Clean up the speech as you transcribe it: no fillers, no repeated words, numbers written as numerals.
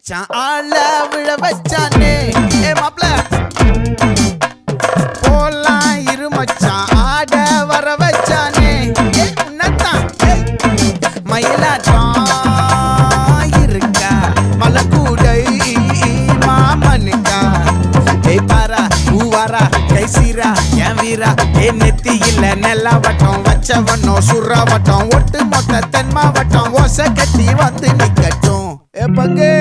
வச்சான் ஆள விழ வச்சானே ஏ மாப்ள போலாம் இரு மச்சான் ஆட வர வச்சானே ஏ உன்னத்தான் மயிலாட்டம் இருக்கா மலக்கூடை மாமனுக்கா ஏய் பாரா ஊவாரா கைசீரா என் வீரா ஏ நெத்தி இல்ல நெல்லா வட்டம் வச்சவனோ சுறா வட்டம் ஒட்டு மொத்த தென் மாவட்டம் ஓசை கட்டி வந்து நிக்கட்டும் ஏ பங்கே